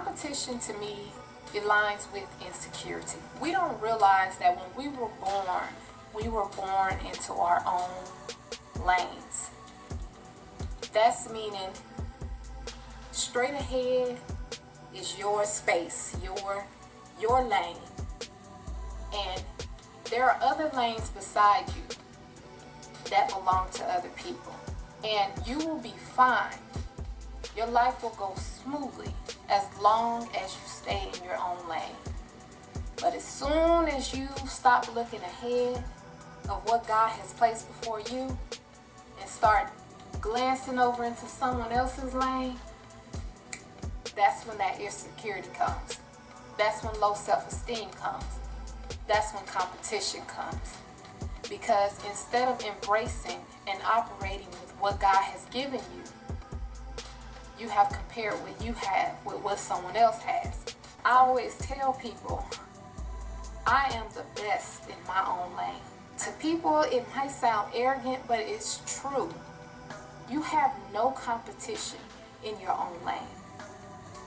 Competition to me aligns with insecurity. We don't realize that when we were born into our own lanes. That's meaning straight ahead is your space, your lane. And there are other lanes beside you that belong to other people. And you will be fine. Your life will go smoothly as long as you stay in your own lane. But as soon as you stop looking ahead of what God has placed before you and start glancing over into someone else's lane, that's when that insecurity comes. That's when low self-esteem comes. That's when competition comes. Because instead of embracing and operating with what God has given you, you have compared what you have with what someone else has. I always tell people, I am the best in my own lane. To people, it might sound arrogant, but it's true. You have no competition in your own lane.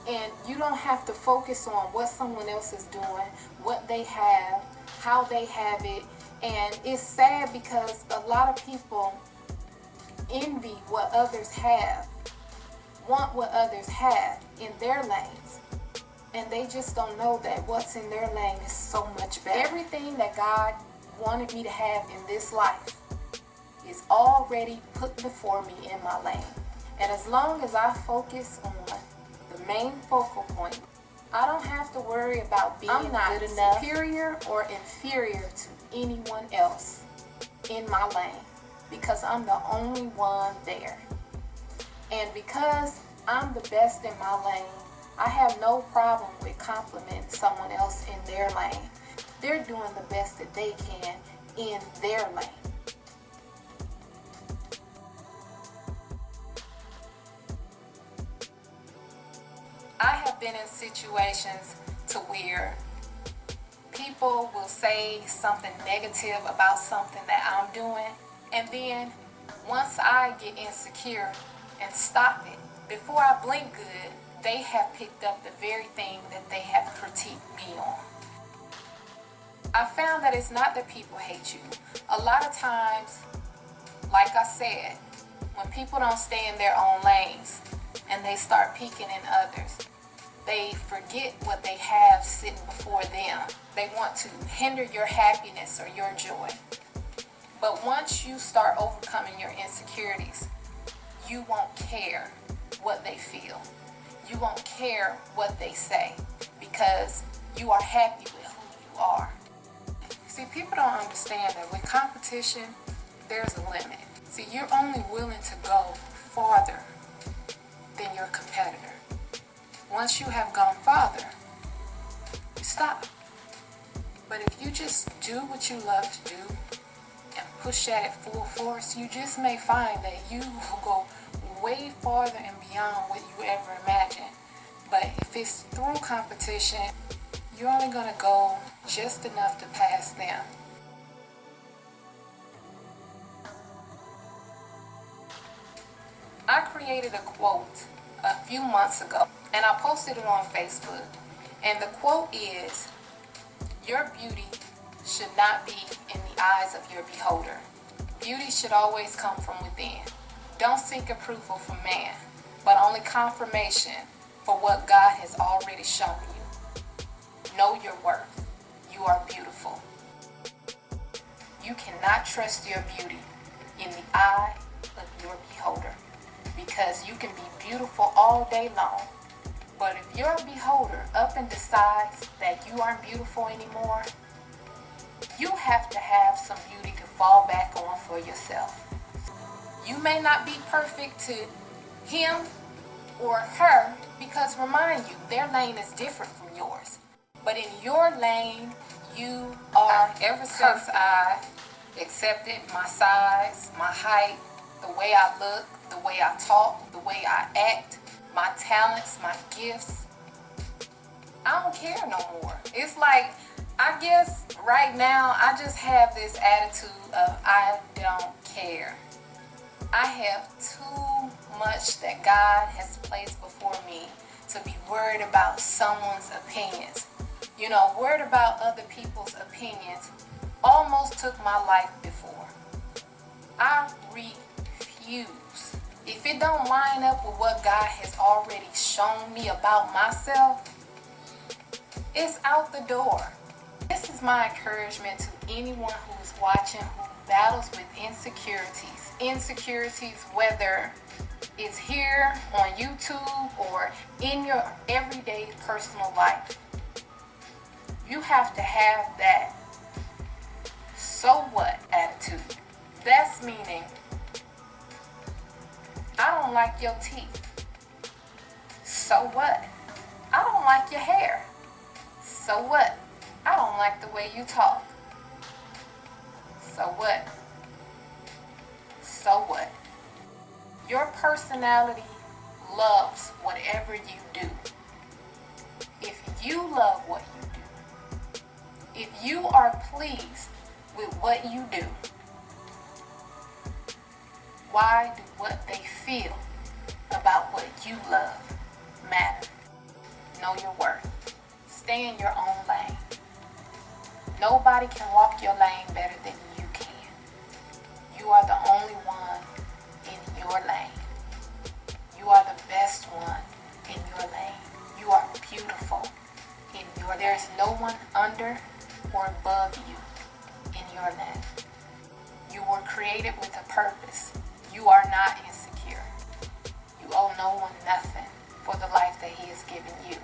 And you don't have to focus on what someone else is doing, what they have, how they have it. And it's sad because a lot of people envy what others have, want what others have in their lanes. And they just don't know that what's in their lane is so much better. Everything that God wanted me to have in this life is already put before me in my lane. And as long as I focus on the main focal point, I don't have to worry about being good enough, superior or inferior to anyone else in my lane, because I'm the only one there. And because I'm the best in my lane, I have no problem with complimenting someone else in their lane. They're doing the best that they can in their lane. I have been in situations to where people will say something negative about something that I'm doing, and then once I get insecure and stop it, before I blink good, they have picked up the very thing that they have critiqued me on. I found that it's not that people hate you. A lot of times, like I said, when people don't stay in their own lanes and they start peeking in others, they forget what they have sitting before them. They want to hinder your happiness or your joy. But once you start overcoming your insecurities, you won't care what they feel. You won't care what they say, because you are happy with who you are. See, people don't understand that with competition, there's a limit. See, you're only willing to go farther than your competitor. Once you have gone farther, you stop. But if you just do what you love to do and push at it full force, you just may find that you will go way farther and beyond what you ever imagined. But if it's through competition, you're only going to go just enough to pass them. I created a quote a few months ago, and I posted it on Facebook. And the quote is, "Your beauty should not be in the eyes of your beholder. Beauty should always come from within. Don't seek approval from man, but only confirmation for what God has already shown you. Know your worth. You are beautiful." You cannot trust your beauty in the eye of your beholder, because you can be beautiful all day long, but if your beholder up and decides that you aren't beautiful anymore, you have to have some beauty to fall back on for yourself. You may not be perfect to him or her, because remind you, their lane is different from yours. But in your lane, you are ever since I accepted my size, my height, the way I look, the way I talk, the way I act, my talents, my gifts, I don't care no more. It's like, I guess right now I just have this attitude of I don't care. I have too much that God has placed before me to be worried about someone's opinions. You know, worried about other people's opinions almost took my life before. I refuse. If it don't line up with what God has already shown me about myself, it's out the door. This is my encouragement to anyone who is watching who battles with insecurities. Insecurities, whether it's here on YouTube or in your everyday personal life. You have to have that so what attitude. That's meaning, I don't like your teeth. So what? I don't like your hair. So what? I don't like the way you talk. So what? So what? Your personality loves whatever you do. If you love what you do, if you are pleased with what you do, why do what they feel about what you love matter? Know your worth. Stay in your own lane. Nobody can walk your lane better than you can. You are the only one in your lane. You are the best one in your lane. You are beautiful in your. There's no one under or above you in your lane. You were created with a purpose. You are not insecure. You owe no one nothing for the life that He has given you.